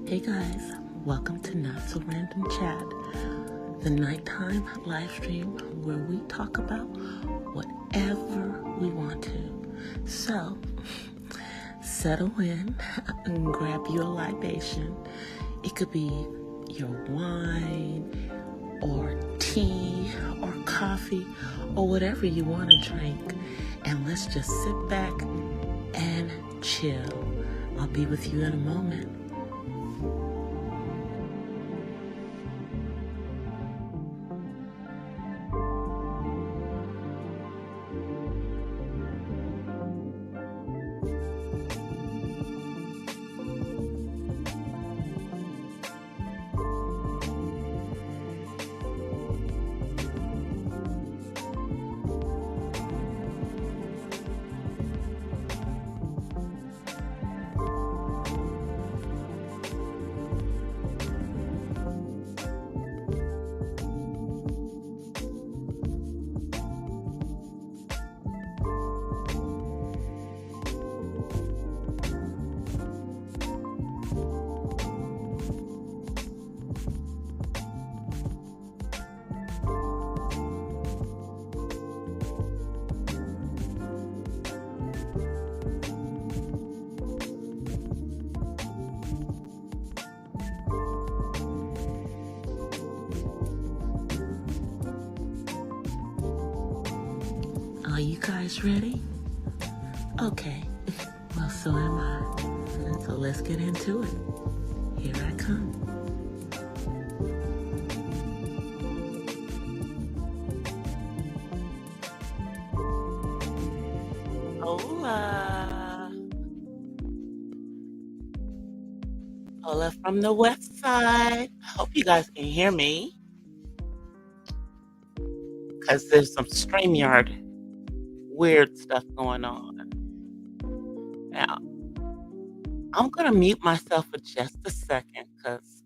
Hey guys, welcome to Not So Random Chat, the nighttime live stream where we talk about whatever we want to. So, settle in and grab you a libation. It could be your wine or tea or coffee or whatever you want to drink. And let's just sit back and chill. I'll be with you in a moment. Are you guys ready? Okay, well, so am I. So let's get into it. Here I come. Hola. Hola from the west side. Hope you guys can hear me, because there's some StreamYard weird stuff going on. Now, I'm going to mute myself for just a second because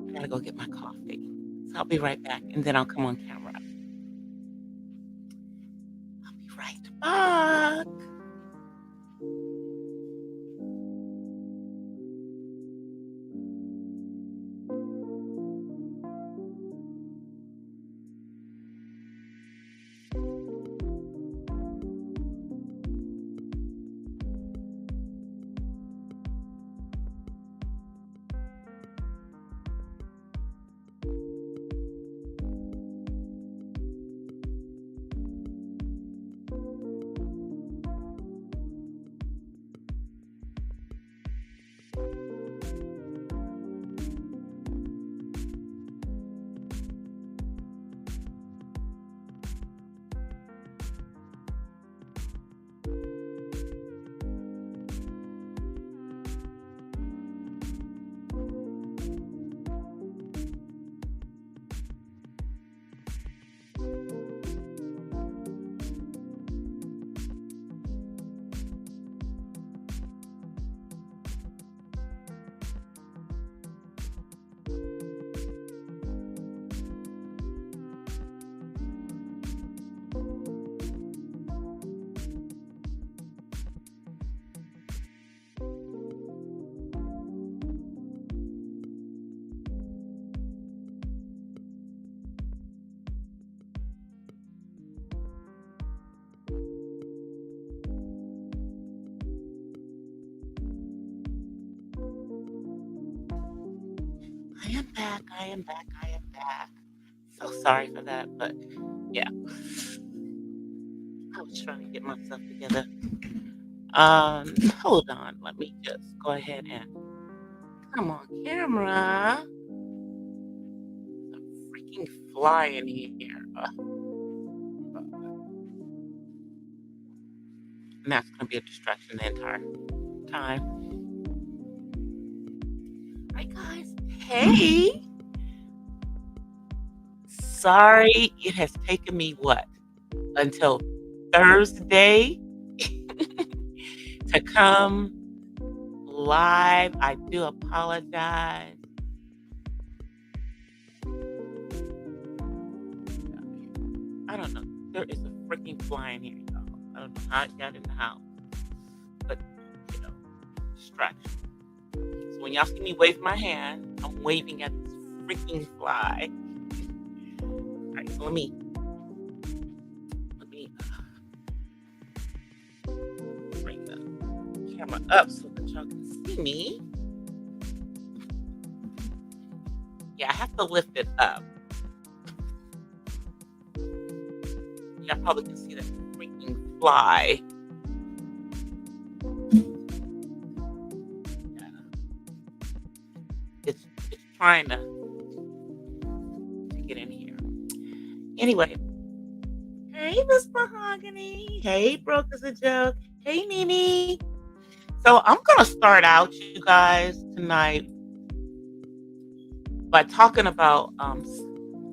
I got to go get my coffee. So I'll be right back, and then I'll come on camera. I'll be right back. back. I am back. I am back. So sorry for that, but yeah, I was trying to get myself together. Hold on. Let me just go ahead and come on camera. There's a freaking fly in here. And that's going to be a distraction the entire time. Hi, guys. Hey. Sorry, it has taken me until Thursday to come live. I do apologize. I don't know. There is a freaking fly in here, y'all. I don't know how it got in the house. But, distraction. So when y'all see me wave my hand, I'm waving at this freaking fly. All right, so let me bring the camera up so that y'all can see me. Yeah, I have to lift it up. Y'all probably can see that freaking fly. Yeah. It's trying to get in here. Anyway. Hey, Miss Mahogany. Hey, Broke as a Joke. Hey, Nene. So I'm going to start out, you guys, tonight by talking about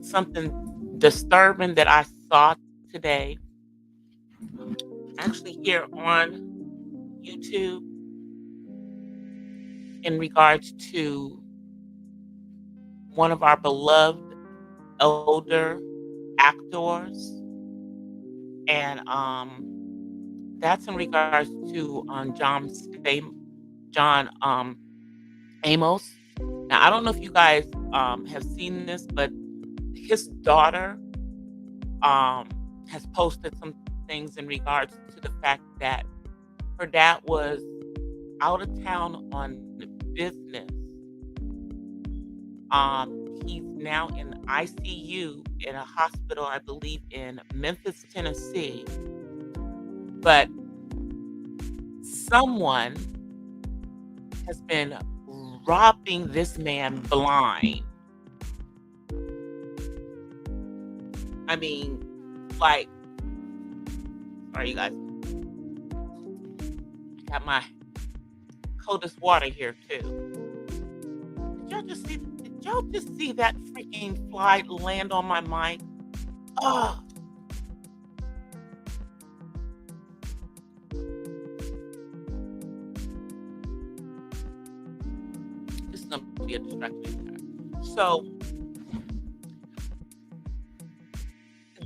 something disturbing that I saw today, actually here on YouTube, in regards to one of our beloved older actors. And that's in regards to John Amos. Now, I don't know if you guys have seen this, but his daughter has posted some things in regards to the fact that her dad was out of town on business. He's now in ICU in a hospital, I believe, in Memphis, Tennessee. But someone has been robbing this man blind. I mean, like, sorry, you guys. I got my coldest water here, too. Did y'all just see that freaking fly land on my mic? Oh. This is going to be a distraction. So,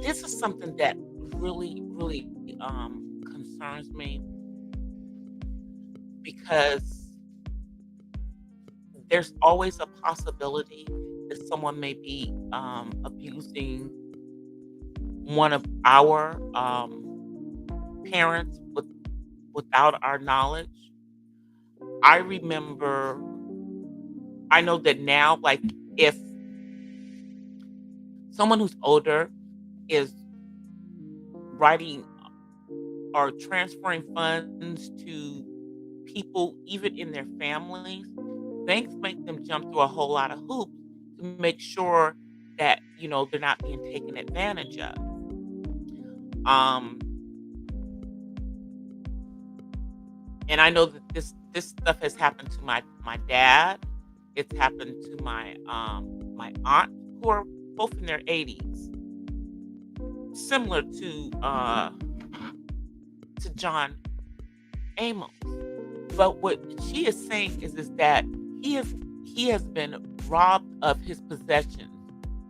this is something that really, really concerns me, because there's always a possibility that someone may be abusing one of our parents without our knowledge. I know that now, like, if someone who's older is writing or transferring funds to people, even in their families, banks make them jump through a whole lot of hoops to make sure that, they're not being taken advantage of. And I know that this stuff has happened to my dad. It's happened to my my aunt, who are both in their 80s, similar to John Amos. But what she is saying is that he has been robbed of his possessions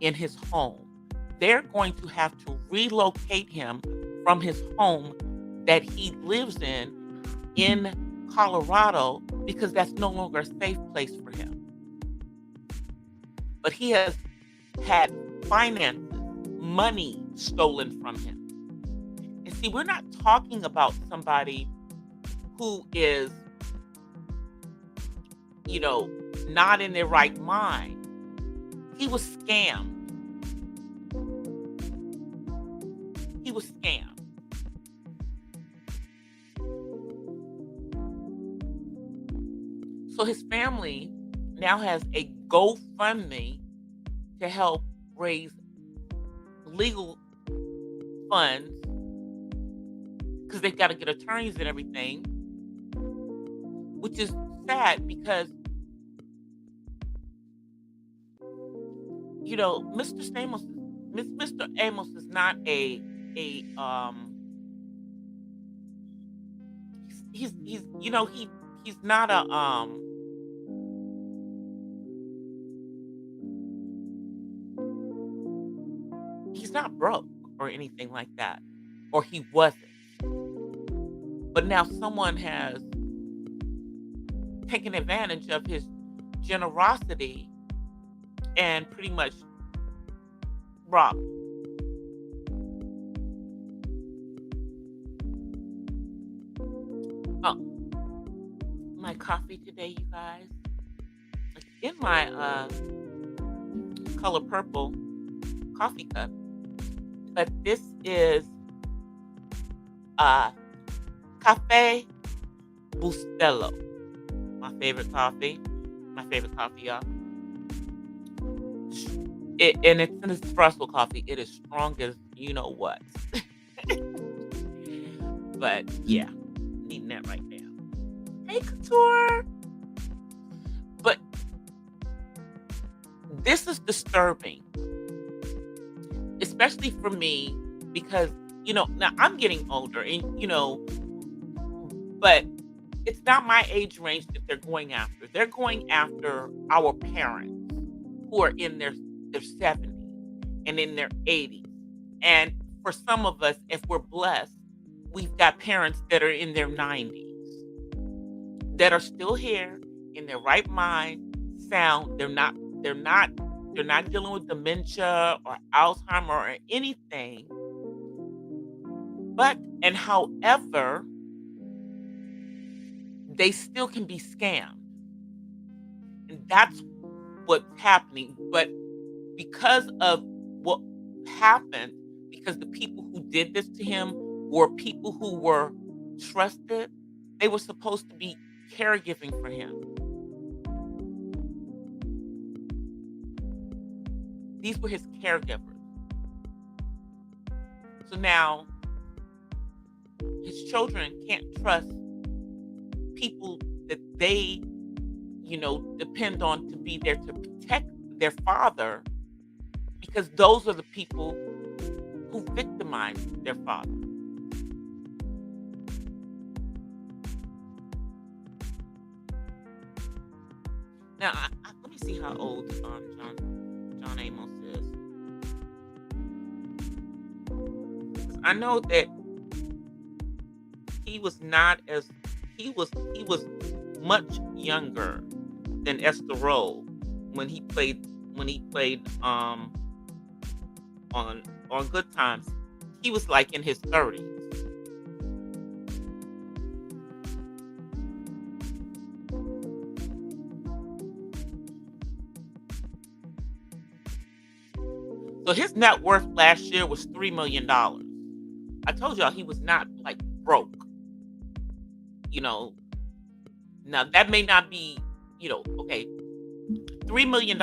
in his home. They're going to have to relocate him from his home that he lives in Colorado, because that's no longer a safe place for him. But he has had finances, money stolen from him. And see, we're not talking about somebody who is, not in their right mind. He was scammed. He was scammed. So his family now has a GoFundMe to help raise legal funds because they've got to get attorneys and everything, which is sad because Mr. Amos is not a he's he's not a he's not broke or anything like that, or he wasn't. But now someone has taken advantage of his generosity and pretty much robbed him. Oh, my coffee today, you guys. It's in my color purple coffee cup. But this is Cafe Bustelo. My favorite coffee. My favorite coffee, y'all. And it's an espresso coffee. It is strong as you know what. But yeah, needing that right now. Hey, Couture. But this is disturbing, especially for me, because now I'm getting older, and but it's not my age range that they're going after. They're going after our parents who are in their 70s and in their 80s. And for some of us, if we're blessed, we've got parents that are in their 90s that are still here in their right mind, sound. They're not dealing with dementia or Alzheimer or anything. However, they still can be scammed. And that's what's happening. But because of what happened, because the people who did this to him were people who were trusted, they were supposed to be caregiving for him. These were his caregivers. So now his children can't trust people that they, depend on to be there to protect their father, because those are the people who victimized their father. Now, let me see how old John Amos is. 'Cause I know that he was much younger than Esther Rolle when he played on Good Times. He was like in his 30s. So his net worth last year was $3 million. I told y'all he was not like broke. Now that may not be, okay, $3 million,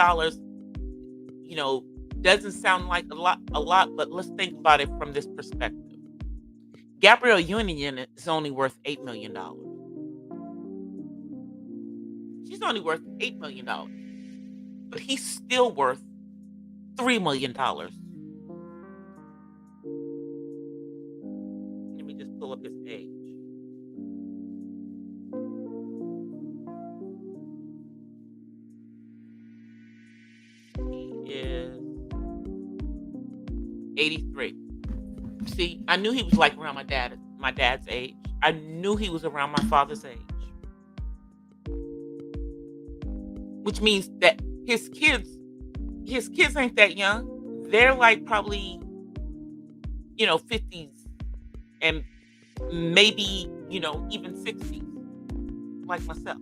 doesn't sound like a lot, but let's think about it from this perspective. Gabrielle Union is only worth $8 million. She's only worth $8 million, but he's still worth $3 million. Let me just pull up his age. He is 83. See, I knew he was like around my dad's age. I knew he was around my father's age. Which means that his kids ain't that young. They're like probably, 50s and maybe, even 60s, like myself.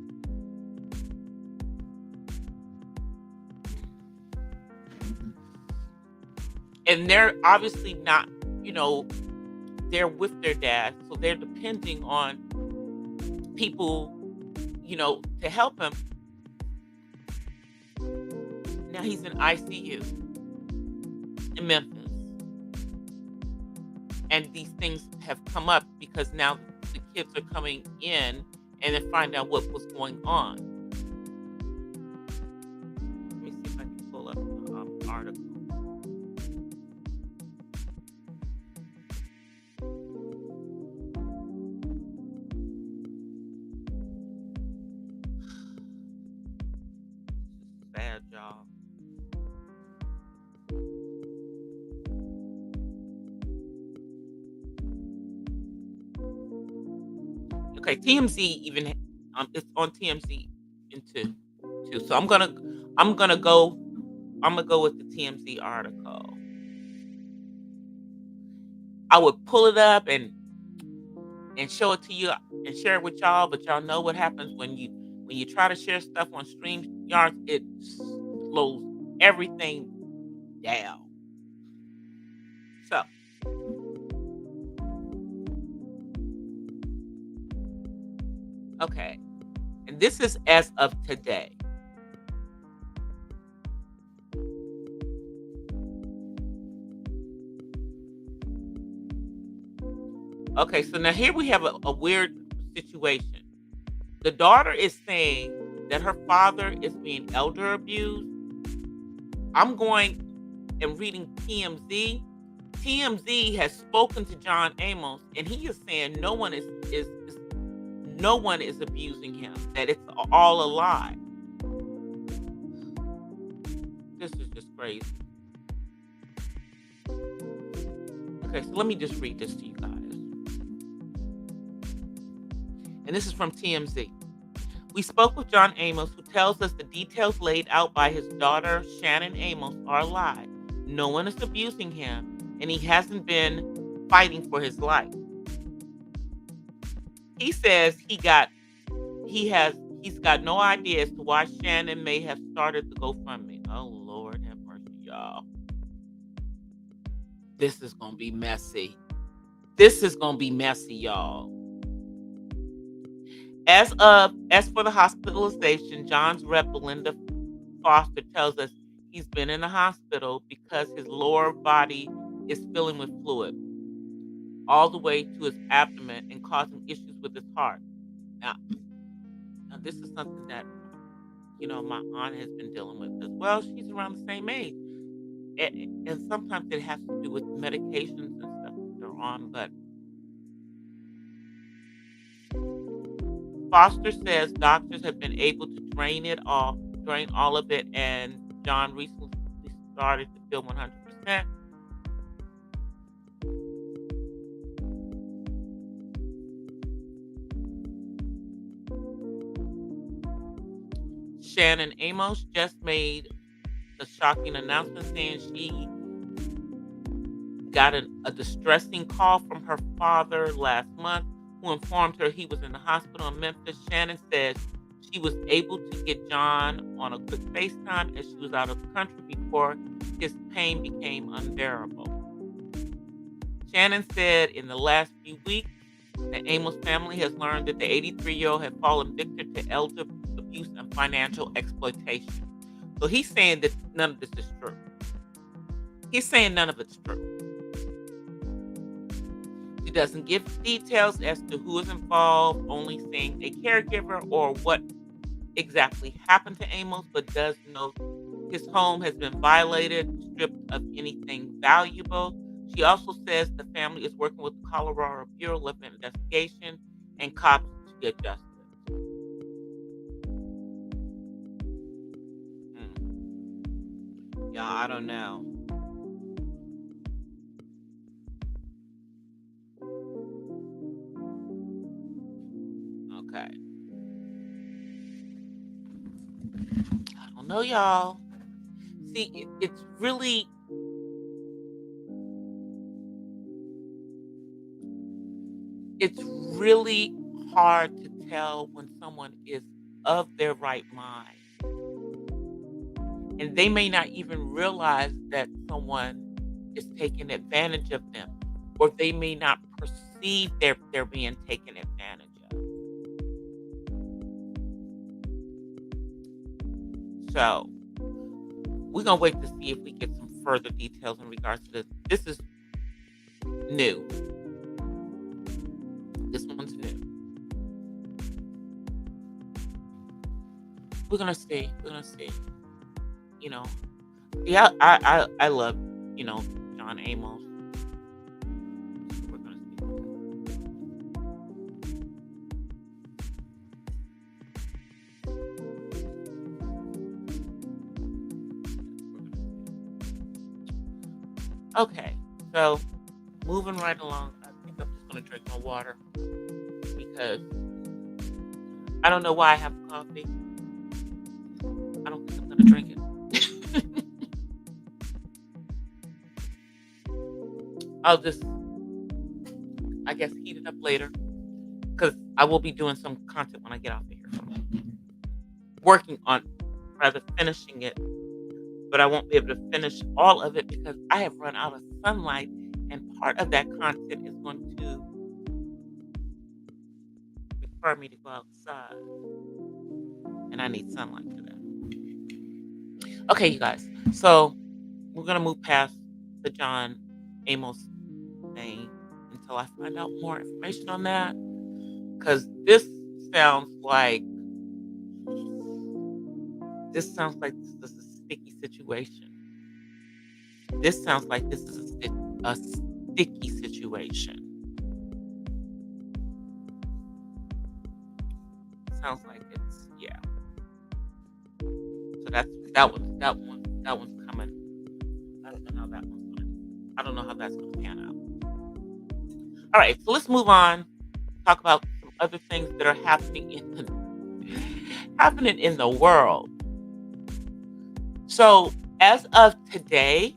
And they're obviously not, you know, they're with their dad, so they're depending on people, to help him. Now he's in ICU in Memphis, and these things have come up because now the kids are coming in and then find out what was going on. Let me see if I can pull up the article. Sad, y'all. Okay, TMZ even it's on TMZ into too. So I'm gonna go with the TMZ article. I would pull it up and show it to you and share it with y'all, but y'all know what happens when you try to share stuff on StreamYard, it slows everything down. So, okay. And this is as of today. Okay, so now here we have a weird situation. The daughter is saying that her father is being elder abused. I'm going and reading TMZ. TMZ has spoken to John Amos, and he is saying no one is abusing him. That it's all a lie. This is just crazy. Okay, so let me just read this to you guys. And this is from TMZ. We spoke with John Amos, who tells us the details laid out by his daughter, Shannon Amos, are a lie. No one is abusing him, and he hasn't been fighting for his life. He says he's got no idea as to why Shannon may have started the GoFundMe. Oh Lord have mercy, y'all. This is gonna be messy. This is gonna be messy, y'all. As for the hospitalization, John's rep Belinda Foster tells us he's been in the hospital because his lower body is filling with fluid all the way to his abdomen and causing issues with his heart. Now, now this is something that my aunt has been dealing with as well. She's around the same age, and sometimes it has to do with medications and stuff that they're on. But Foster says doctors have been able to drain all of it, and John recently started to feel 100%. Shannon Amos just made a shocking announcement saying she got a distressing call from her father last month, who informed her he was in the hospital in Memphis. Shannon says she was able to get John on a quick FaceTime as she was out of the country before his pain became unbearable. Shannon said in the last few weeks, the Amos family has learned that the 83-year-old had fallen victim to elder abuse and financial exploitation. So he's saying that none of this is true. He's saying none of it's true. She doesn't give details as to who is involved, only saying a caregiver or what exactly happened to Amos, but does note his home has been violated, stripped of anything valuable. She also says the family is working with the Colorado Bureau of Investigation and cops to get justice. Yeah, I don't know. Okay. I don't know, y'all. See, it's really hard to tell when someone is of their right mind. And they may not even realize that someone is taking advantage of them, or they may not perceive they're being taken advantage of. So we're gonna wait to see if we get some further details in regards to this. This is new. This one's new. We're gonna see. We're gonna see. You know, yeah, I love, John Amos. We're gonna see. Okay, so moving right along, I think I'm just gonna drink my water because I don't know why I have coffee. I don't think I'm gonna drink it. I'll just, I guess, heat it up later because I will be doing some content when I get off of here. Working on, rather finishing it, but I won't be able to finish all of it because I have run out of sunlight, and part of that content is going to require me to go outside, and I need sunlight for that. Okay, you guys. So we're gonna move past the John Amos thing until I find out more information on that, because sounds like this is a sticky situation. This sounds like this is a sticky situation. Sounds like it's, yeah. So that one's coming. I don't know how that's gonna pan out. All right, so let's move on. Talk about some other things that are happening in the world. So as of today,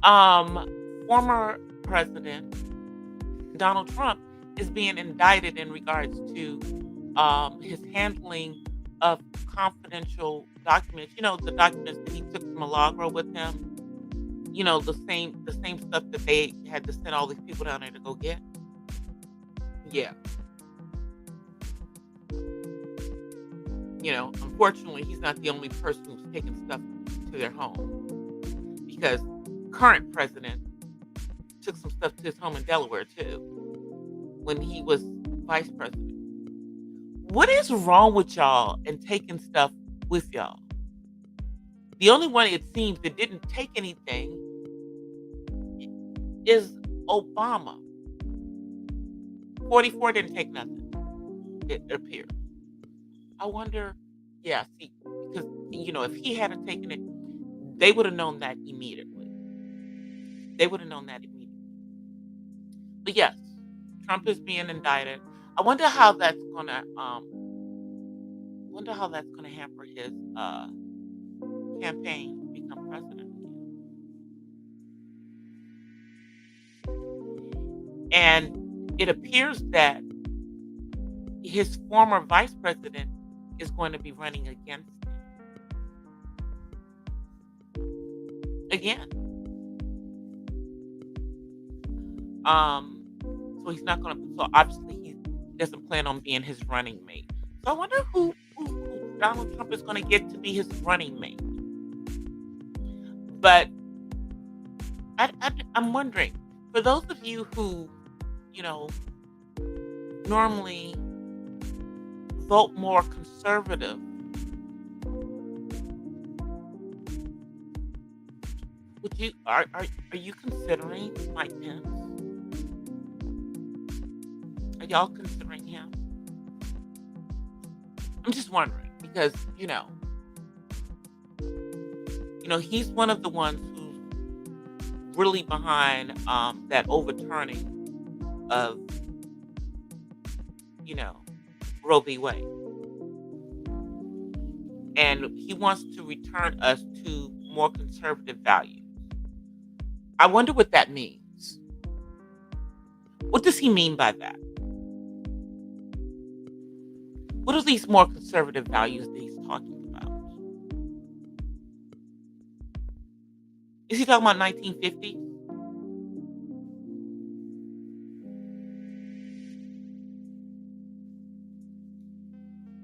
former President Donald Trump is being indicted in regards to his handling of confidential documents. You know, the documents that he took to Milagro with him. You know, the same stuff that they had to send all these people down there to go get. Yeah. Unfortunately, he's not the only person who's taken stuff to their home, because current president took some stuff to his home in Delaware too when he was vice president. What is wrong with y'all and taking stuff with y'all? The only one, it seems, that didn't take anything is Obama. 44 didn't take nothing, it appears. I wonder, yeah, see, because, if he hadn't taken it, they would have known that immediately. But yes, Trump is being indicted. I wonder how that's gonna hamper his campaign to become president again. And it appears that his former vice president is going to be running against him again. So he's not going to. So obviously he doesn't plan on being his running mate. So I wonder who Donald Trump is going to get to be his running mate. But I'm wondering, for those of you who, normally vote more conservative, are you considering Mike Pence? Are y'all considering him? I'm just wondering because he's one of the ones who's really behind that overturning of Roe v. Wade, and he wants to return us to more conservative values. I wonder what that means. What does he mean by that? What are these more conservative values that he's talking about? Is he talking about 1950s?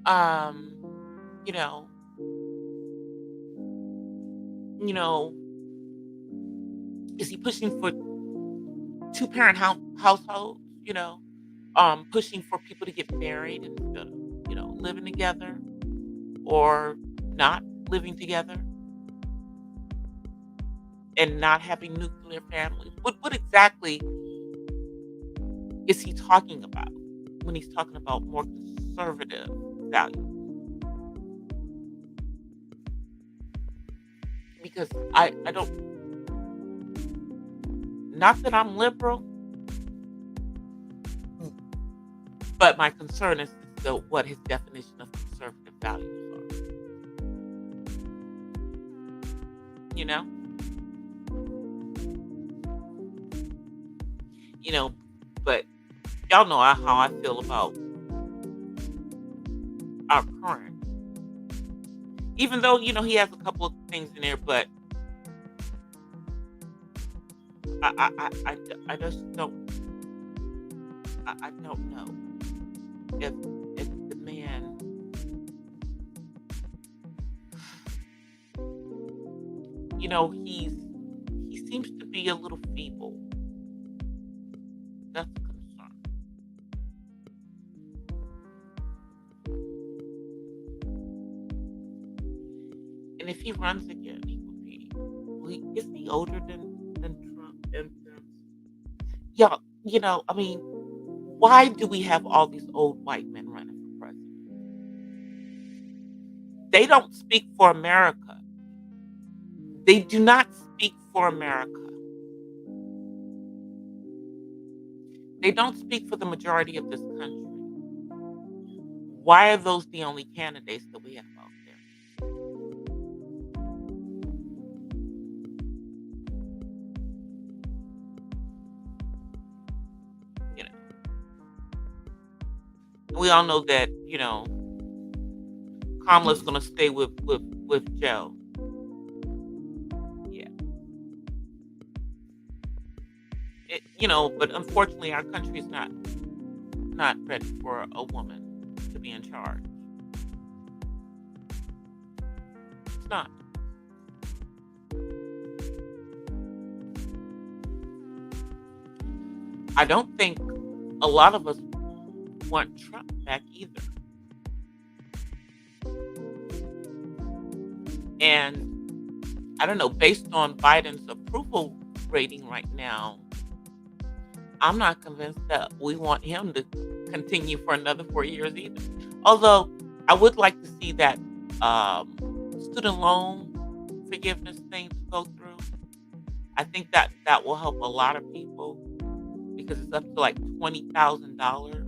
Um, you know, you know, is he pushing for two-parent households? Pushing for people to get married instead of, living together or not living together and not having nuclear families. What exactly is he talking about when he's talking about more conservative values? Because I don't, not that I'm liberal, but my concern is what his definition of conservative values are. You know, you know, but y'all know how I feel about our current. Even though he has a couple of things in there, but I just don't I don't know if the man, he seems to be a little feeble. That's a concern. And if he runs again, he would be. Isn't he older than Trump? And yeah, I mean, why do we have all these old white men running for president? They don't speak for America. They do not speak for America. They don't speak for the majority of this country. Why are those the only candidates that we have out there? You know, we all know that Kamala's going to stay with Joe. Yeah, but unfortunately, our country is not ready for a woman to be in charge. It's not. I don't think a lot of us want Trump back either. And I don't know, based on Biden's approval rating right now, I'm not convinced that we want him to continue for another 4 years either. Although I would like to see that student loan forgiveness thing to go through. I think that will help a lot of people because it's up to like $20,000,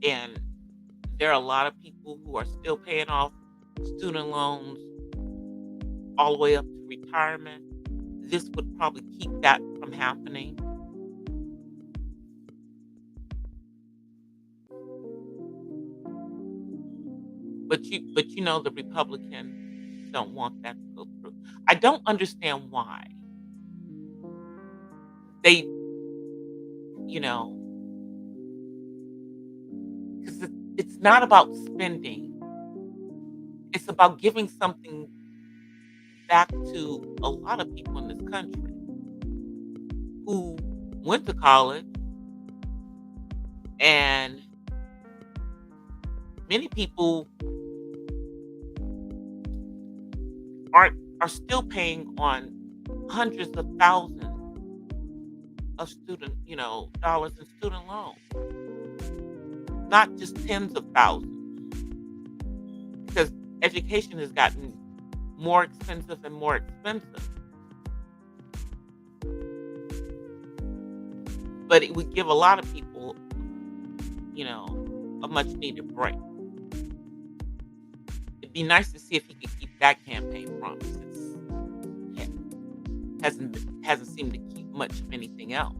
and there are a lot of people who are still paying off student loans all the way up to retirement. This would probably keep that from happening. But the Republicans don't want that to go through. I don't understand why. They, because it's not about spending. It's about giving something back to a lot of people in this country who went to college, and many people are still paying on hundreds of thousands of student, dollars in student loans, not just tens of thousands, because education has gotten more expensive and more expensive. But it would give a lot of people, a much needed break. It'd be nice to see if he could keep that campaign promise. It hasn't seemed to keep much of anything else.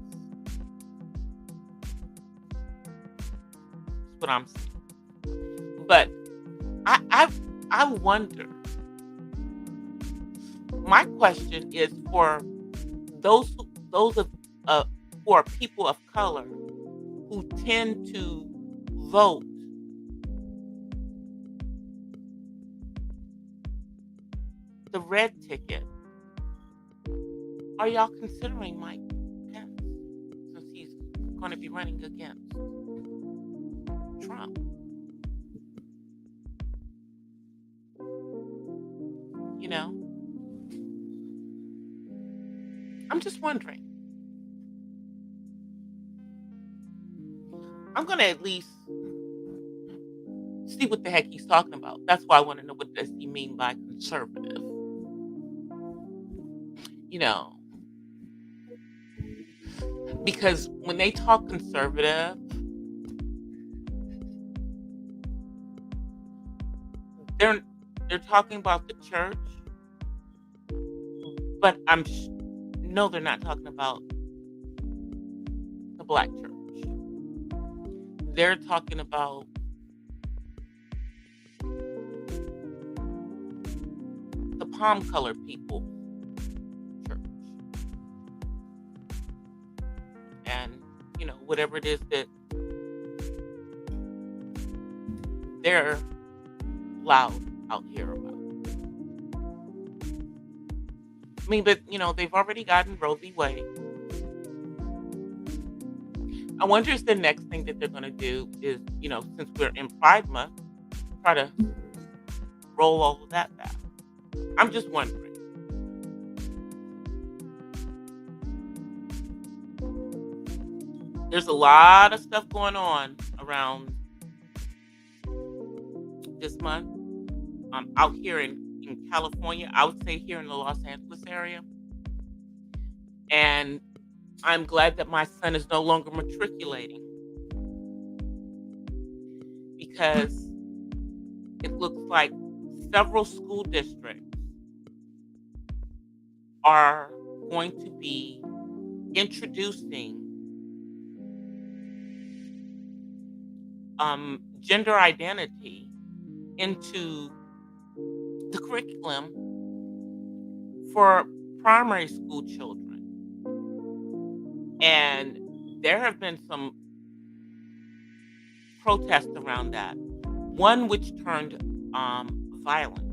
That's what I'm saying. But I wonder My question is for those of uh, who are people of color who tend to vote the red ticket. Are y'all considering Mike Pence since he's going to be running against Trump? You know, I'm just wondering. I'm going to at least see what the heck he's talking about. That's why I want to know what does he mean by conservative. You know, because when they talk conservative, they're they're talking about the church, but no, they're not talking about the black church. They're talking about the palm colored people church, and whatever it is that they're loud out here about. I mean, but they've already gotten Roe v. Wade. I wonder if the next thing that they're going to do is, since we're in Pride Month, try to roll all of that back. I'm just wondering. There's a lot of stuff going on around this month. Out here in California, I would say here in the Los Angeles area. And I'm glad that my son is no longer matriculating because it looks like several school districts are going to be introducing gender identity into the curriculum for primary school children. And there have been some protests around that. One which turned violent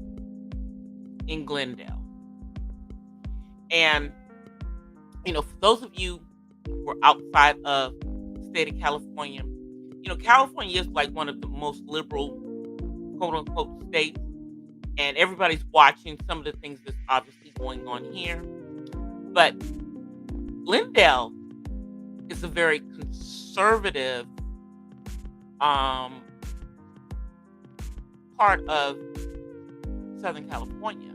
in Glendale. And, for those of you who are outside of the state of California, California is like one of the most liberal, quote unquote, states. And everybody's watching some of the things that's obviously going on here. But Glendale is a very conservative part of Southern California.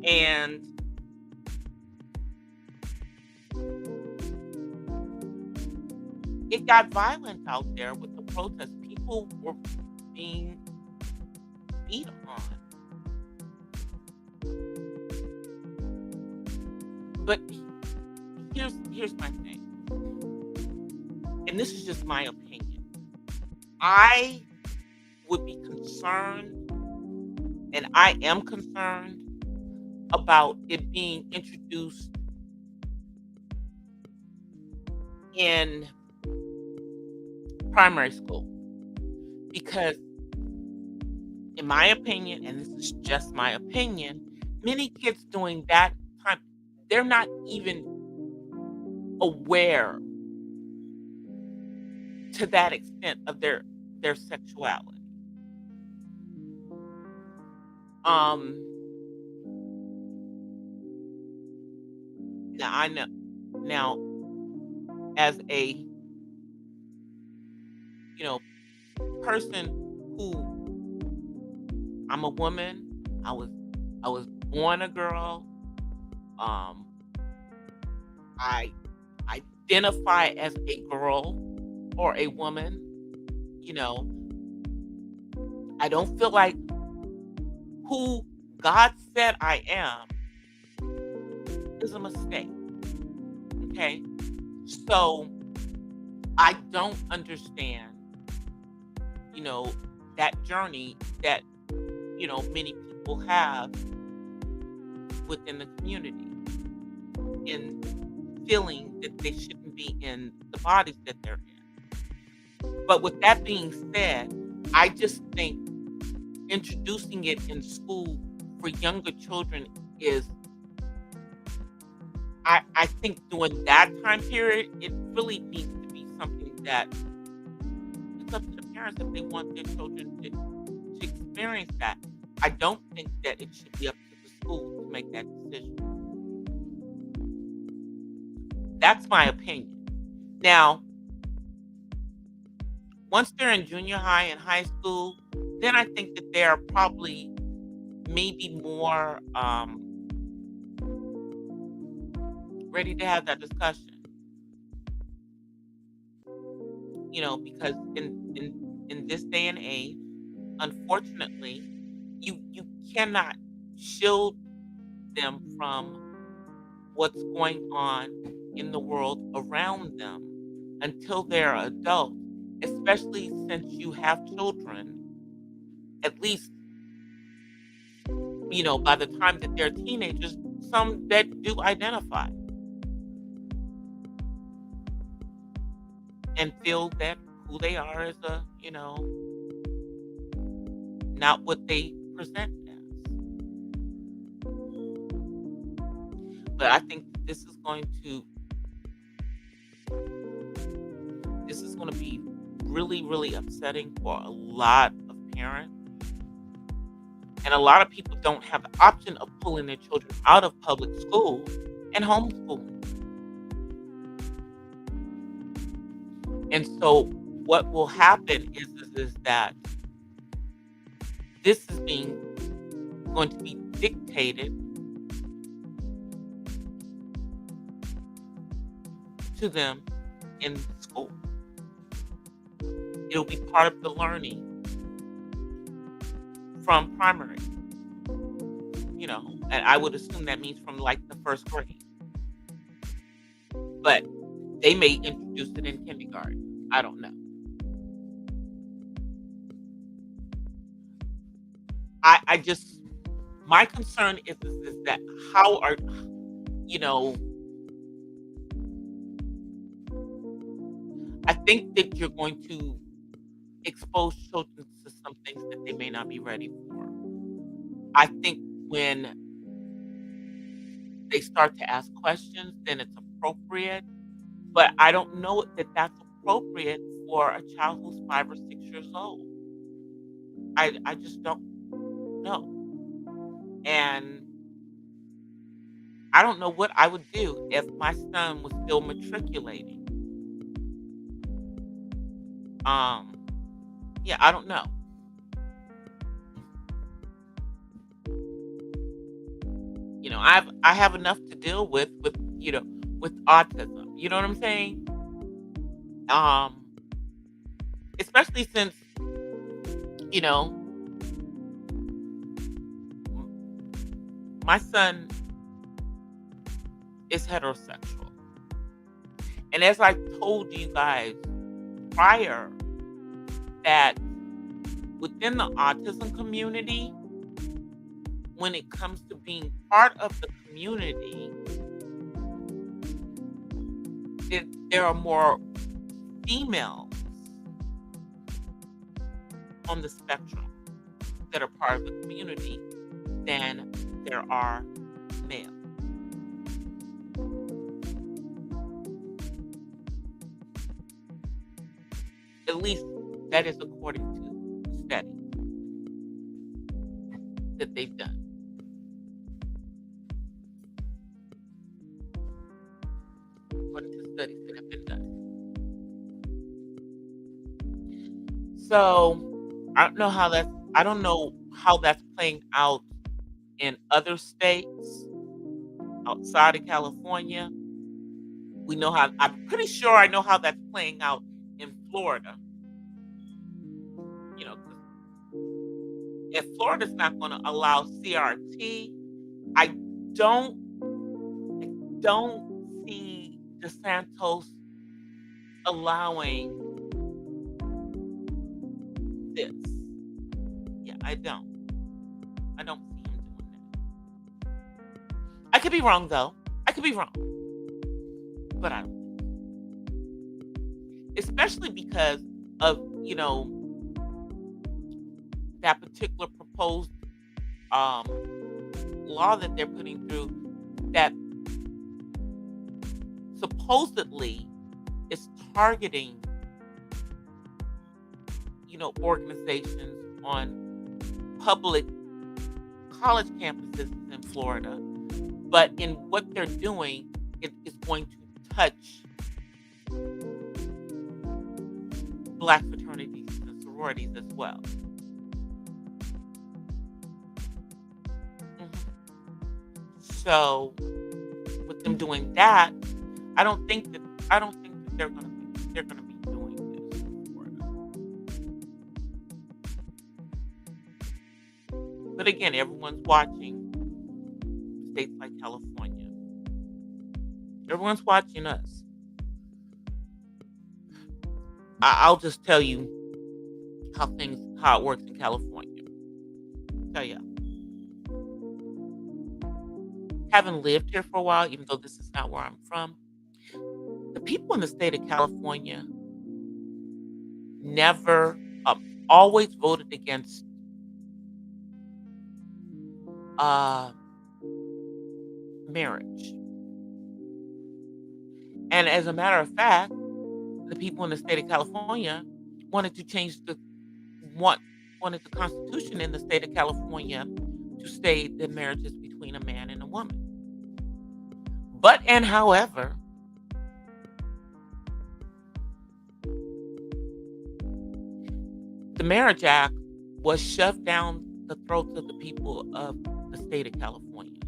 And it got violent out there with the protests. People were being beat on. But here's my thing. And this is just my opinion. I would be concerned, and I am concerned about it being introduced in primary school. Because in my opinion, and this is just my opinion, many kids doing that time, they're not even aware to that extent of their sexuality. Now I know as a person who I'm a woman, I was born a girl. I identify as a girl or a woman. I don't feel like who God said I am is a mistake. Okay? So I don't understand, that journey that many people have within the community in feeling that they shouldn't be in the bodies that they're in. But with that being said, I just think introducing it in school for younger children is, I think during that time period, it really needs to be something that it's up to the parents if they want their children to experience that. I don't think that it should be up to the school to make that decision. That's my opinion. Now, once they're in junior high and high school, then I think that they're probably maybe more ready to have that discussion. Because in this day and age, unfortunately, you cannot shield them from what's going on in the world around them until they're adults, especially since you have children, at least, by the time that they're teenagers, some that do identify and feel that who they are is not what they present as. But I think this is going to be really, really upsetting for a lot of parents. And a lot of people don't have the option of pulling their children out of public school and homeschooling. And so what will happen is that this is going to be dictated to them in school. It'll be part of the learning from primary, and I would assume that means from like the first grade. But they may introduce it in kindergarten. I don't know. My concern is that how are, I think that you're going to expose children to some things that they may not be ready for. I think when they start to ask questions, then it's appropriate. But I don't know that that's appropriate for a child who's 5 or 6 years old. I just don't know. And I don't know what I would do if my son was still matriculating. Yeah, I don't know. I have enough to deal with autism. You know what I'm saying? Especially since, my son is heterosexual. And as I told you guys prior, that within the autism community, when it comes to being part of the community, there are more females on the spectrum that are part of the community than there are males. At least that is according to studies that they've done. According to studies that have been done. So I don't know how that's playing out in other states outside of California. I'm pretty sure I know how that's playing out in Florida. 'Cause if Florida's not going to allow CRT, I don't see DeSantis allowing this. Yeah, I don't. I don't see him doing that. I could be wrong though. I could be wrong, but I don't. Especially because of that particular proposed um, law that they're putting through that supposedly is targeting organizations on public college campuses in Florida, but in what they're doing, it is going to touch Black fraternities and sororities as well. So, with them doing that, I don't think that they're gonna be doing this in Florida. But again, everyone's watching states like California. Everyone's watching us. I'll just tell you how it works in California. Tell you, having lived here for a while, even though this is not where I'm from, the people in the state of California never, always voted against marriage. And as a matter of fact, the people in the state of California wanted to change wanted the Constitution in the state of California to state that marriage is between a man and a woman. But and however, the Marriage Act was shoved down the throats of the people of the state of California.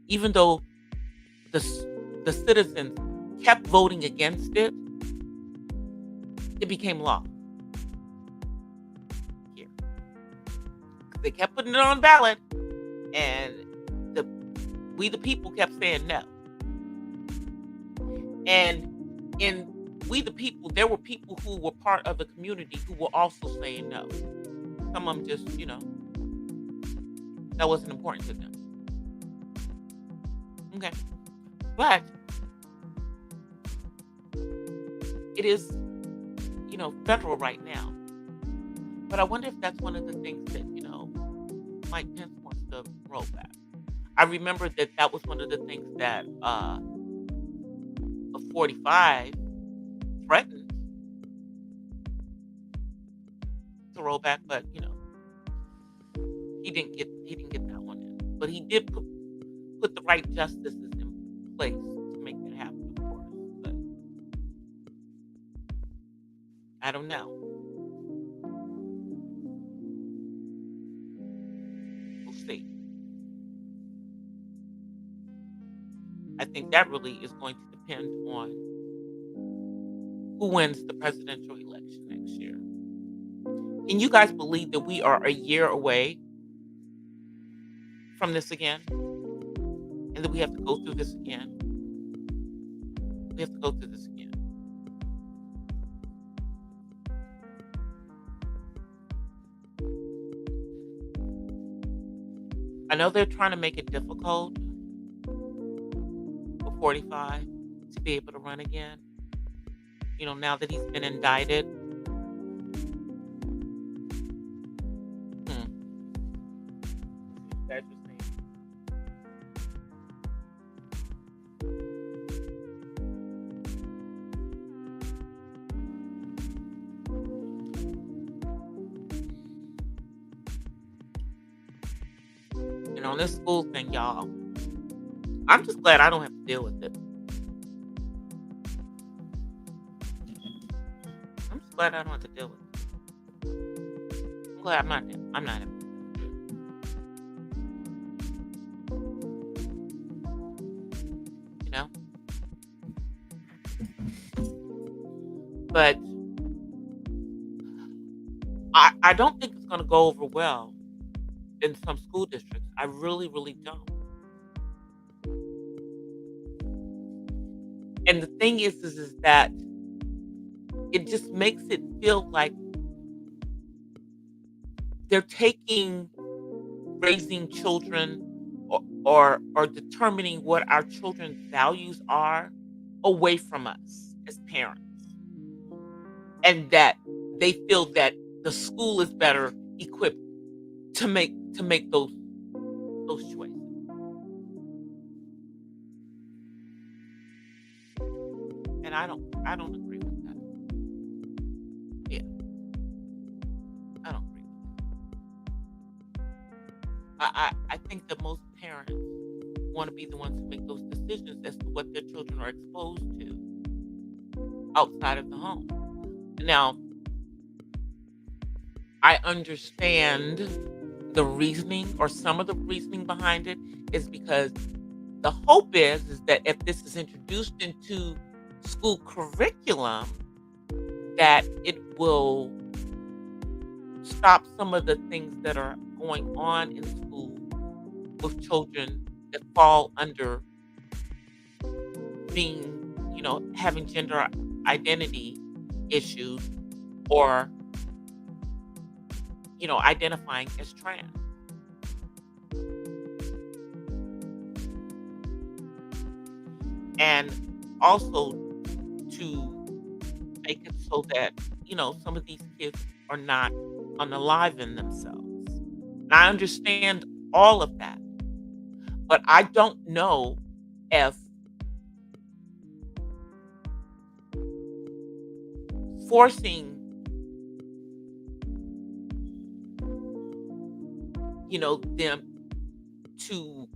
Even though the citizens kept voting against it, it became law here. They kept putting it on ballot, and we the people kept saying no. And in we the people, there were people who were part of the community who were also saying no. Some of them just, that wasn't important to them. Okay. But it is, federal right now. But I wonder if that's one of the things that, Mike Pence wants to roll back. I remember that was one of the things that a 45 threatened to roll back, but he didn't get that one in. But he did put the right justices in place to make that happen, of course. But I don't know. We'll see. I think that really is going to depend on who wins the presidential election next year. Can you guys believe that we are a year away from this again? And that we have to go through this again? We have to go through this again. I know they're trying to make it difficult for 45 to be able to run again. Now that he's been indicted. That's just me. And on this school thing, y'all, I'm just glad I don't have to deal with it. I'm just glad I don't have to deal with it. I'm glad I'm not having to. But I don't think it's going to go over well in some school districts. I really, really don't. And the thing is that it just makes it feel like they're taking raising children or determining what our children's values are away from us as parents, and that they feel that the school is better equipped to make those choices. And I don't agree with that. Yeah, I don't agree with that. I think that most parents want to be the ones who make those decisions as to what their children are exposed to outside of the home. Now, I understand the reasoning, or some of the reasoning behind it is because the hope is that if this is introduced into school curriculum, that it will stop some of the things that are going on in school with children that fall under being, having gender identity issues, or, identifying as trans. And also to make it so that, some of these kids are not unalive themselves. And I understand all of that, but I don't know if forcing, them to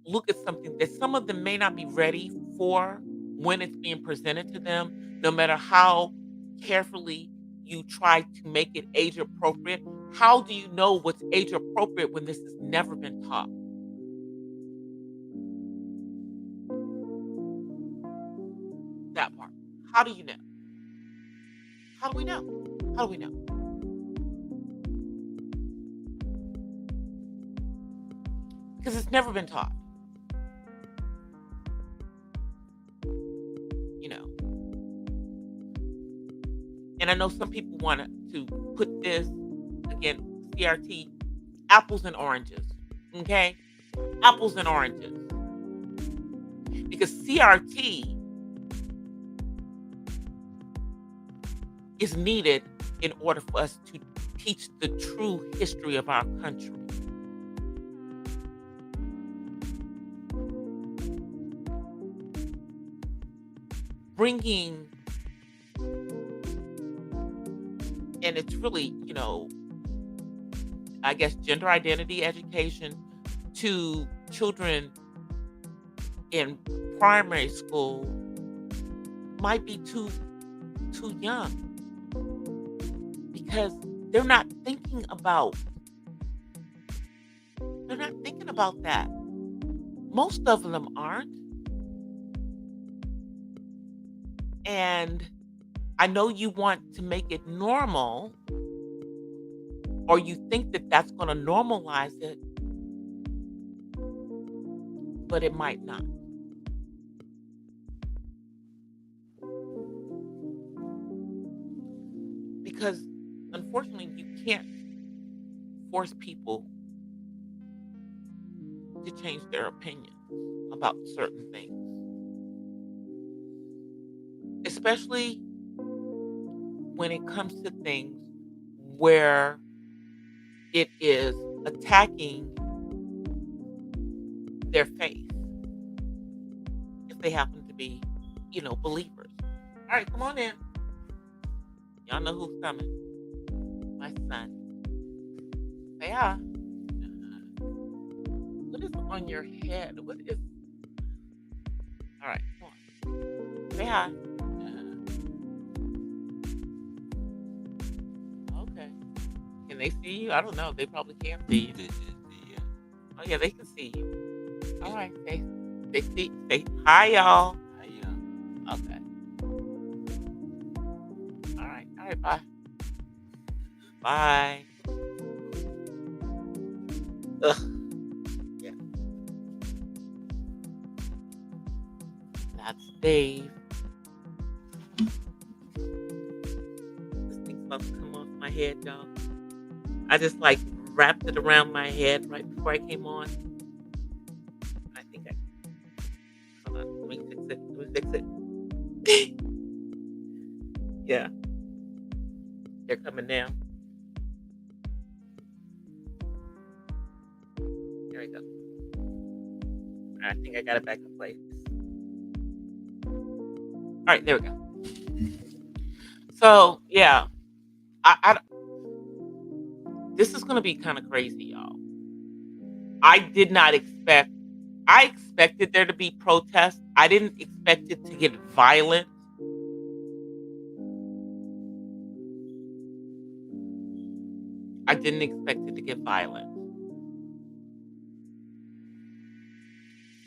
look at something that some of them may not be ready for when it's being presented to them, no matter how carefully you try to make it age appropriate. How do you know what's age appropriate when this has never been taught? That part. How do you know? How do we know? How do we know? Because it's never been taught, you know. And I know some people want to put this, again, CRT, apples and oranges. Okay? Apples and oranges. Because CRT is needed in order for us to teach the true history of our country. Bringing, and it's really, I guess, gender identity education to children in primary school might be too young, because they're not thinking about that. Most of them aren't. And I know you want to make it normal, or you think that that's going to normalize it, but it might not. Because unfortunately, you can't force people to change their opinion about certain things, especially when it comes to things where it is attacking their faith, if they happen to be, believers. All right, come on in. Y'all know who's coming. My son. Say hi. What is on your head? What is... All right, come on. Say hi. Okay. Can they see you? I don't know. They probably can't see you. Oh yeah, they can see you. All right. They see. Say hi, y'all. Okay. All right. All right. Bye. Bye. Ugh. Yeah. That's Dave. This thing's about to come off my head, y'all. I just like wrapped it around my head right before I came on. I think I hold on. Let me fix it. Let me fix it. Yeah, they're coming down. There we go. I think I got it back in place. All right, there we go. So yeah, this is gonna be kind of crazy, y'all. I did not expect. I expected there to be protests. I didn't expect it to get violent. I didn't expect it to get violent.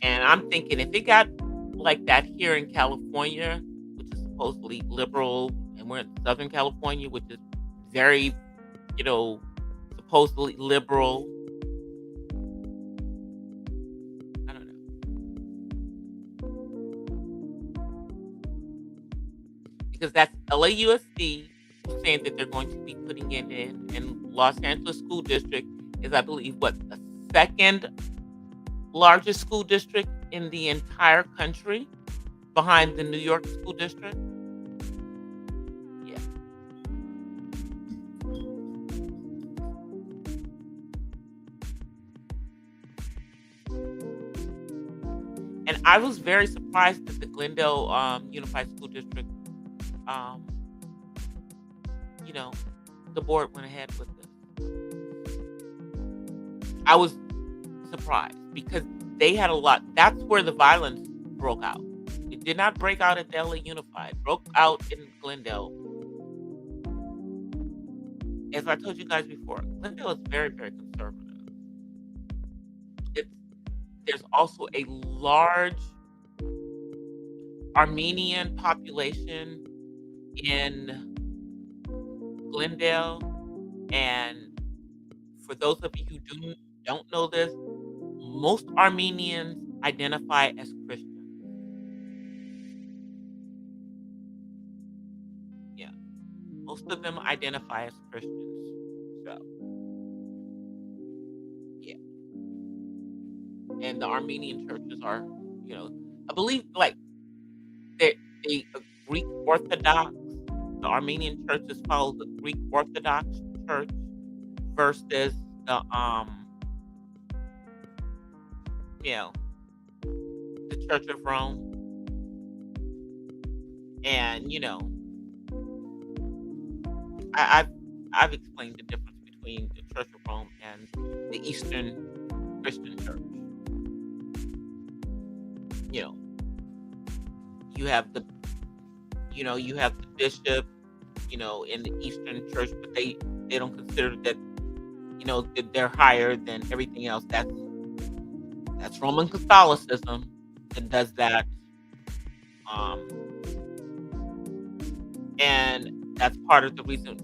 And I'm thinking if it got like that here in California, which is supposedly liberal, and we're in Southern California, which is very, you know, supposedly liberal. I don't know. Because that's LAUSD who's saying that they're going to be putting it in. And Los Angeles School District is, I believe, what, the second largest school district in the entire country behind the New York School District. Yeah. And I was very surprised that the Glendale Unified School District, um, you know, the board went ahead with this. I was surprised because they had a lot. That's where the violence broke out. It did not break out at the LA Unified. It broke out in Glendale. As I told you guys before, Glendale is very, very conservative. It's, there's also a large Armenian population in Glendale, and for those of you who don't know this, most Armenians identify as Christian. Yeah, most of them identify as Christians. So, yeah, and the Armenian churches are, I believe like the Greek Orthodox. The Armenian churches follow the Greek Orthodox Church versus the you know, the Church of Rome. And I've explained the difference between the Church of Rome and the Eastern Christian Church. You know, you have the bishop, in the Eastern Church, but they don't consider that that they're higher than everything else. That's Roman Catholicism that does that. And that's part of the reason,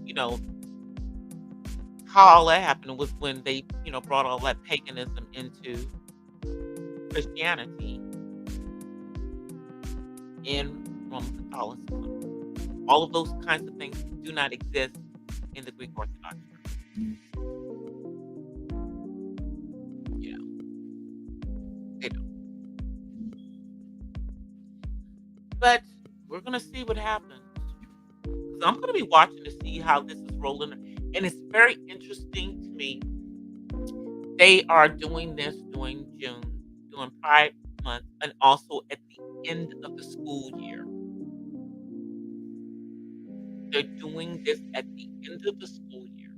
how all that happened was when they, brought all that paganism into Christianity in Roman Catholicism. All of those kinds of things do not exist in the Greek Orthodox Church. They don't. But we're going to see what happens. So I'm going to be watching to see how this is rolling. And it's very interesting to me. They are doing this during June, during Pride Month, and also at the end of the school year. They're doing this at the end of the school year.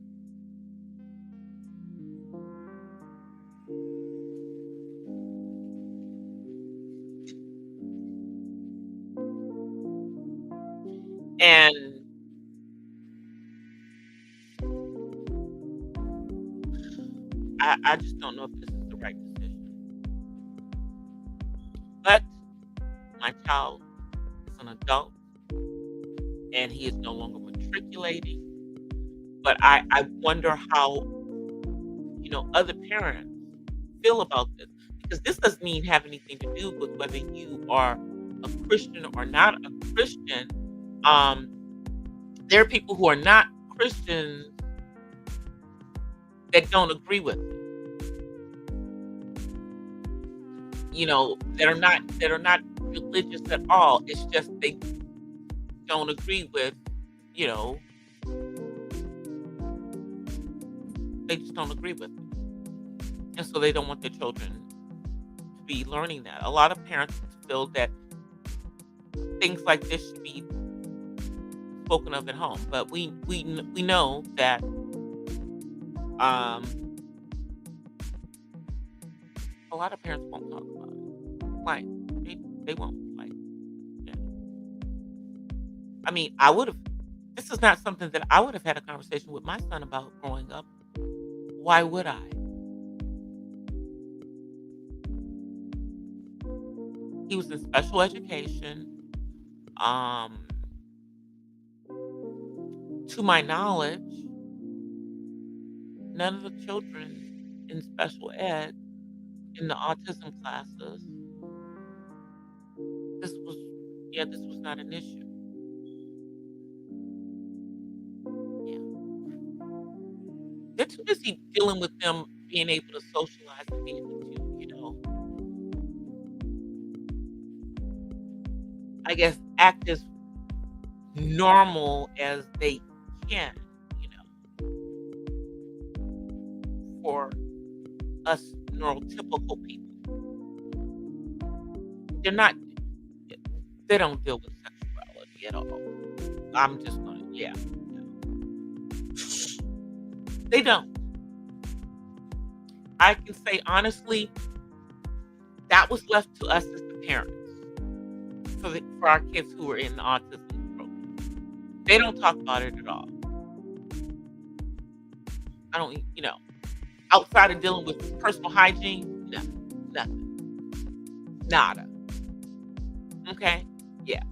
And I just don't know if this is the right decision. But my child is an adult and he is no longer matriculating. But I wonder how, other parents feel about this. Because this doesn't even have anything to do with whether you are a Christian or not a Christian. There are people who are not Christians that don't agree with it, that are not religious at all. It's just they don't agree with, you know, they just don't agree with it. And so they don't want their children to be learning that. A lot of parents feel that things like this should be spoken of at home, but we know that um, a lot of parents won't talk about it. Like they won't. Like, yeah. I mean, I would have. This is not something that I would have had a conversation with my son about growing up. Why would I? He was in special education. Um, to my knowledge, none of the children in special ed in the autism classes, this was, yeah, this was not an issue. Yeah. They're too busy dealing with them being able to socialize and be able to, I guess, act as normal as they can, you know, for us neurotypical people. They're not, they don't deal with sexuality at all. I'm just gonna, yeah, they don't. I can say honestly, that was left to us as the parents for our kids who were in the autism program. They don't talk about it at all. I don't, outside of dealing with personal hygiene, nothing, nada. Okay, yeah,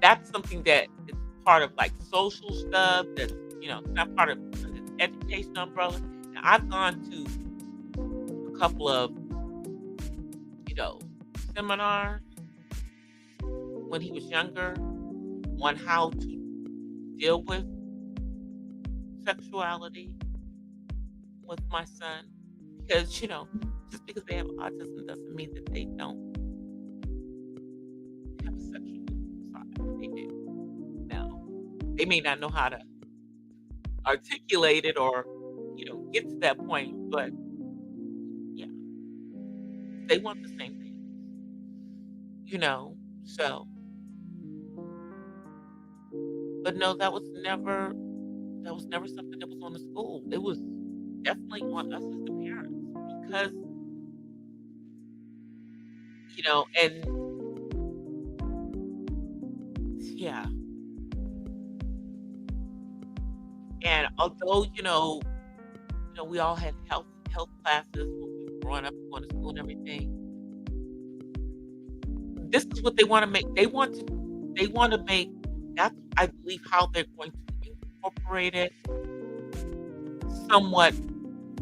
that's something that is part of like social stuff. That's it's not part of the education umbrella. Now, I've gone to a couple of you know seminars when he was younger on how to deal with sexuality with my son because just because they have autism doesn't mean that they don't have a sexual side. They do. Now, they may not know how to articulate it or get to that point, but yeah, they want the same thing. So, but no, that was never something that was on the school. It was definitely on us as the parents because and yeah, and although we all had health classes when we were growing up and going to school and everything. This is what they want to make. They want to make that's I believe how they're going to incorporate it somewhat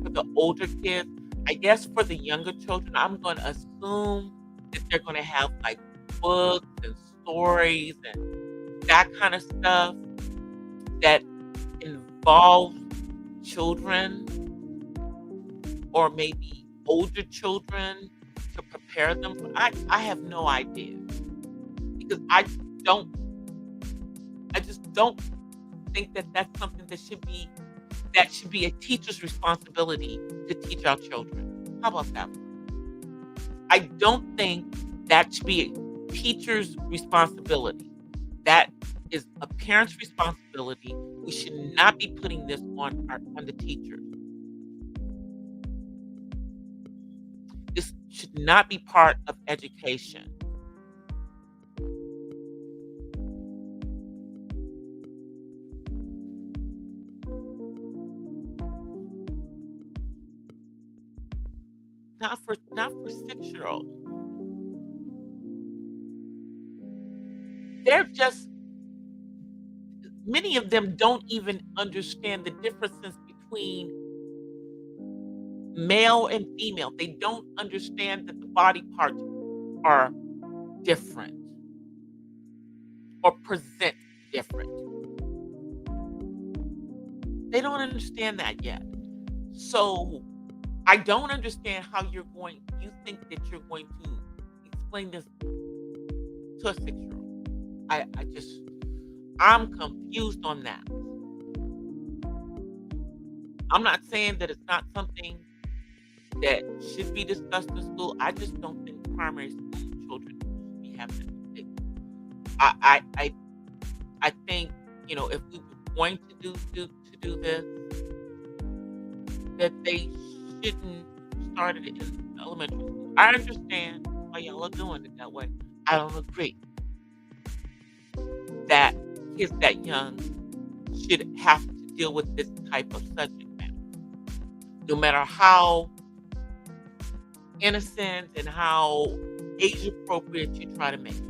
for the older kids. I guess for the younger children, I'm going to assume that they're going to have like books and stories and that kind of stuff that involve children or maybe older children to prepare them for. I have no idea because don't I just don't think that that's something that should be a teacher's responsibility to teach our children. How about that? I don't think that should be a teacher's responsibility. That is a parent's responsibility. We should not be putting this on the teachers. This should not be part of education. Not for 6-year-olds. They're just many of them don't even understand the differences between male and female. They don't understand that the body parts are different or present different. They don't understand that yet. So I don't understand how you think that you're going to explain this to a 6-year-old. I just, I'm confused on that. I'm not saying that it's not something that should be discussed in school. I just don't think primary school children should be having it. I I think, if we were going to do this, that they shouldn't start it in elementary school. I understand why y'all are doing it that way. I don't agree that kids that young should have to deal with this type of subject matter. No matter how innocent and how age appropriate you try to make it.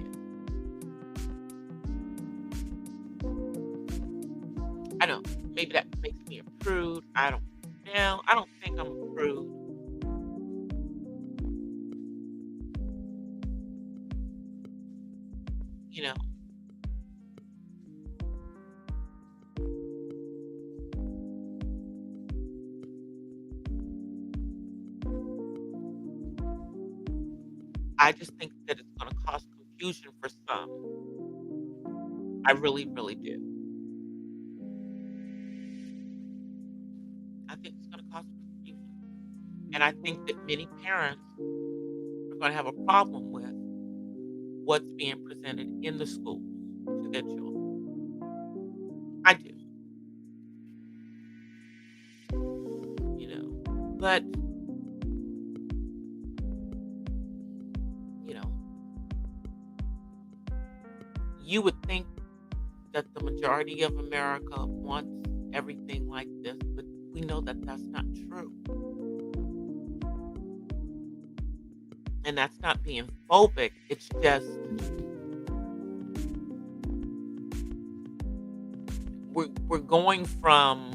I know maybe that makes me a prude. I don't know. I don't think I'm a prude. You know, I just think that it's going to cause confusion for some. I really, really do. I think it's going to cause confusion. And I think that many parents are going to have a problem with what's being presented in the schools to their children. I do, you know. But, you know, you would think that the majority of America wants everything like this, but we know that that's not true. And that's not being phobic. It's just we're going from,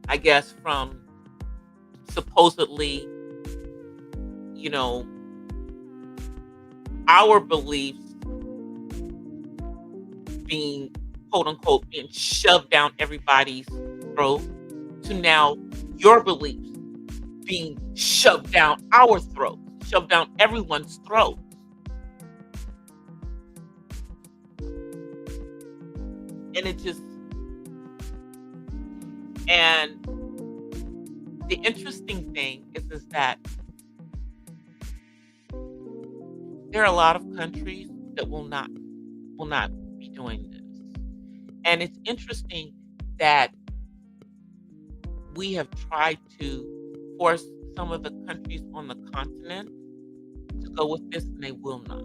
I guess, from supposedly, you know, our beliefs being, quote unquote, being shoved down everybody's throat, to now your beliefs being shoved down our throats, shoved down everyone's throat. And it just, and the interesting thing is that there are a lot of countries that will not be doing this. And it's interesting that we have tried to force some of the countries on the continent to go with this, and they will not.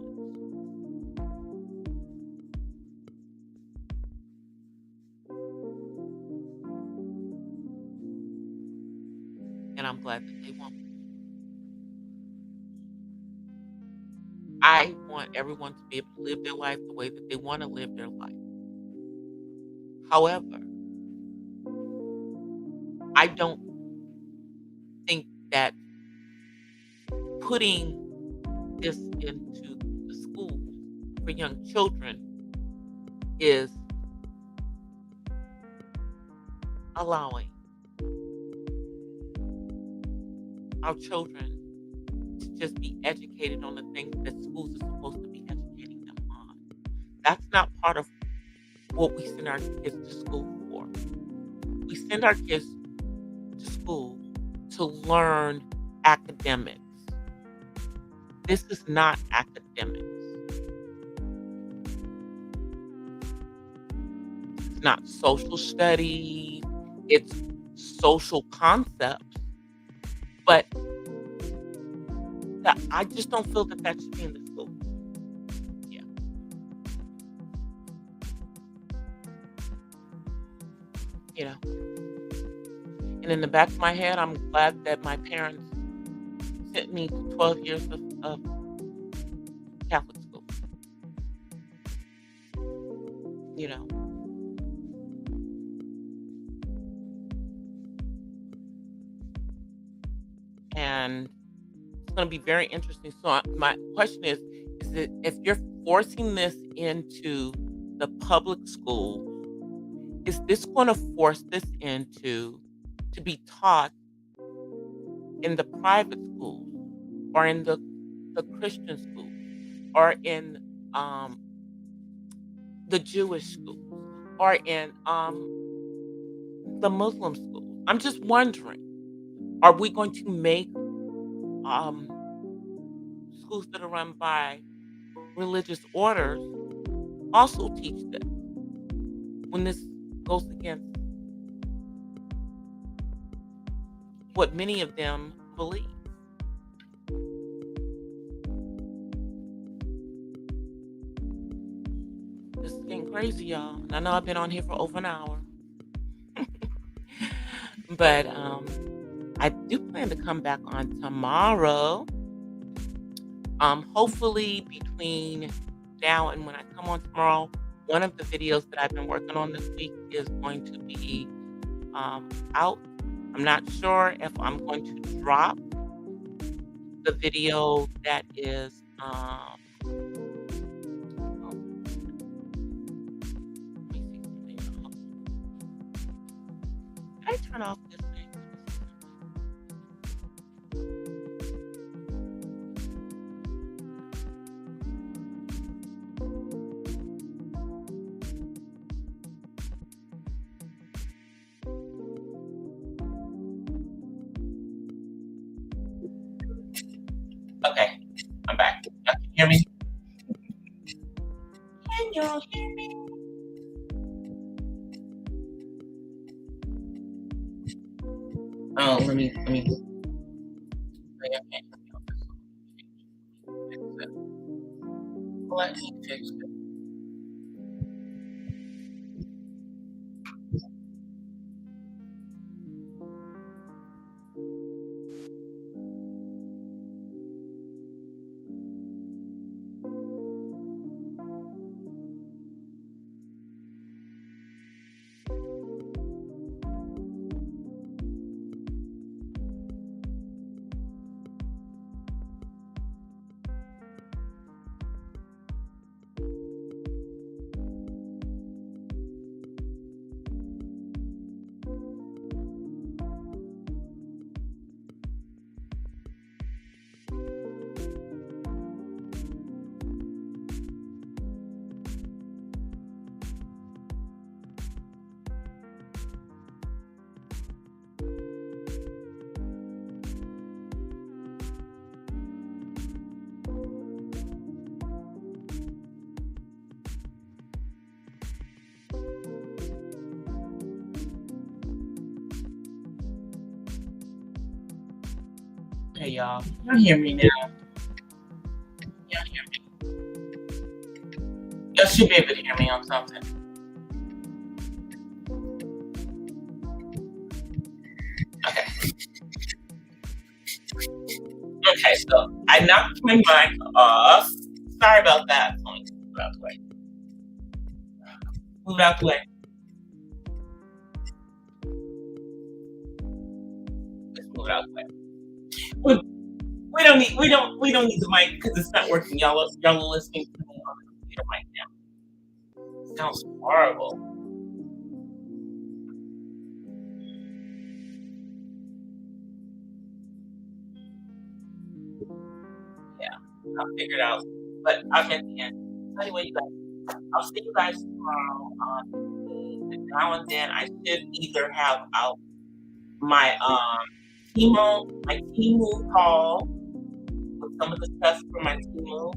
And I'm glad that they won't. I want everyone to be able to live their life the way that they want to live their life. However, I don't think that putting this into the schools for young children is allowing our children to just be educated on the things that schools are supposed to be educating them on. That's not part of what we send our kids to school for. We send our kids to school to learn academics. This is not academics. It's not social studies. It's social concepts. But I just don't feel that that should be in the school. Yeah. You know. And in the back of my head, I'm glad that my parents sent me to 12 years of Catholic school. You know. And it's going to be very interesting. So my question is that if you're forcing this into the public school, is this going to force this into to be taught in the private schools or in the Christian schools or in the Jewish schools or in the Muslim schools. I'm just wondering, are we going to make um, schools that are run by religious orders also teach this when this goes against what many of them believe? This is getting crazy, y'all. And I know I've been on here for over an hour. But I do plan to come back on tomorrow. Hopefully between now and when I come on tomorrow, one of the videos that I've been working on this week is going to be out. I'm not sure if I'm going to drop the video that is oh, let me see something. Can I turn off this thing? Okay, I'm back. Y'all can hear me? Can y'all hear me? Oh, let me. Okay, let me fix it. Okay, y'all. Y'all hear me now? Y'all hear me? Y'all should be able to hear me on something. Okay. Okay, so I knocked my mic off. Sorry about that. Let me move out the way. Move out the way. Let's move it out the way. We don't need the mic because it's not working. Y'all are listening to me on the computer right now. It sounds horrible. Yeah, I'll figure it out. But I'll get the end. Anyway, you guys, I'll see you guys tomorrow. Now and then I should either have out my Temu haul with some of the stuff for my Temu,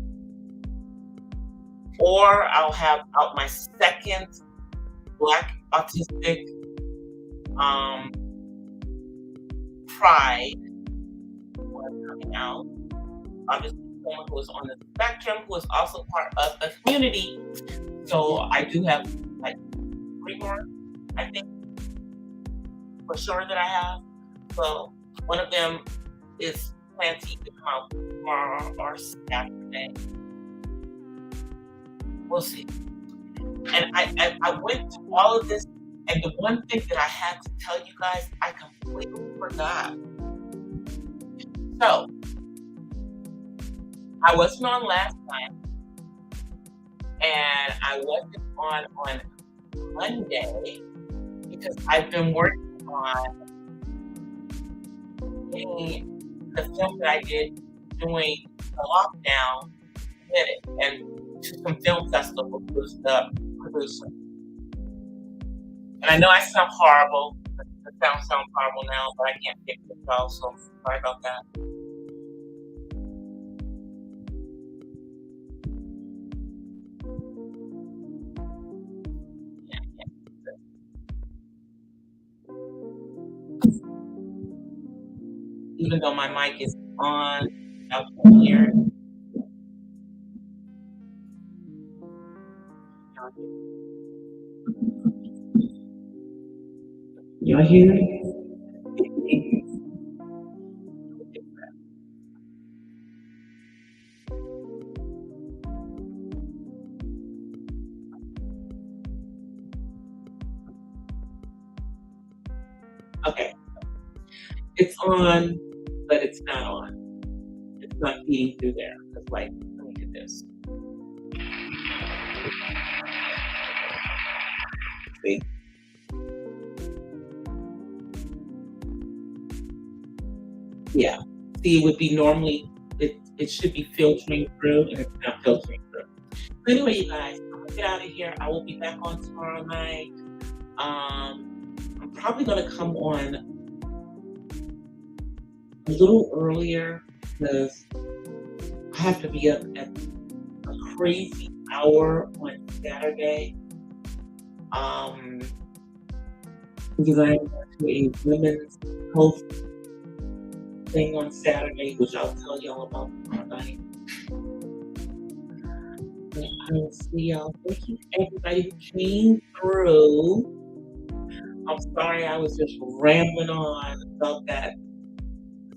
or I'll have out my second Black Autistic Pride one coming out. Obviously, someone who is on the spectrum, who is also part of the community. So I do have like 3 more, I think, for sure that I have. So one of them is planned to either come out tomorrow or Saturday. We'll see. And I went through all of this, and the one thing that I had to tell you guys, I completely forgot. So I wasn't on last time, and I wasn't on Monday because I've been working on the film that I did during the lockdown in it, and to some film festivals was the producer. And I know I sound horrible. The sound sounds horrible now, but I can't fix it, so sorry about that. Even though my mic is on, I can hear it. Y'all hear it? Okay. It's on, but it's not on. It's not feeding through there. That's like, let me do this. See? Yeah. See, it would be normally, it should be filtering through, and it's not filtering through. But anyway, you guys, I'm gonna get out of here. I will be back on tomorrow night. I'm probably gonna come on a little earlier because I have to be up at a crazy hour on Saturday. Because I'm going to a women's health thing on Saturday, which I'll tell y'all about tomorrow night. But I will see y'all. Thank you, everybody who came through. I'm sorry I was just rambling on about that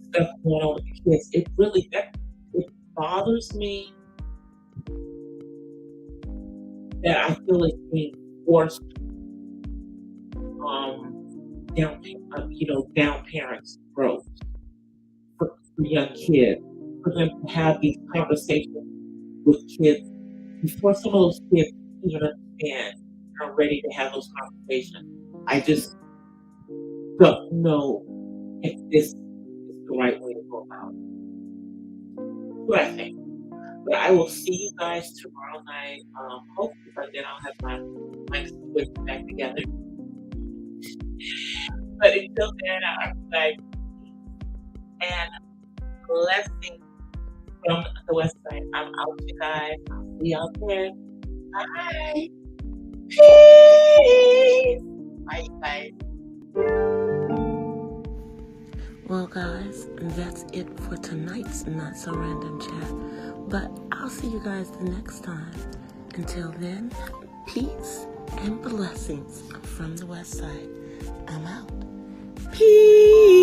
stuff going on with the kids. It really it bothers me that I feel it's being forced down parents' throats for young kids, for them to have these conversations with kids before some of those kids even understand and are ready to have those conversations. I just don't know if this is the right way to go about it. What I think. But I will see you guys tomorrow night. Hopefully by then I'll have my switch back together. But until then, I'm like, and blessings from the West Side. I'm out, you guys. I'll see y'all there. Bye. Peace. Bye, guys. Well, guys, that's it for tonight's Not So Random Chat. But I'll see you guys the next time. Until then, peace and blessings from the West Side. I'm out. Peace.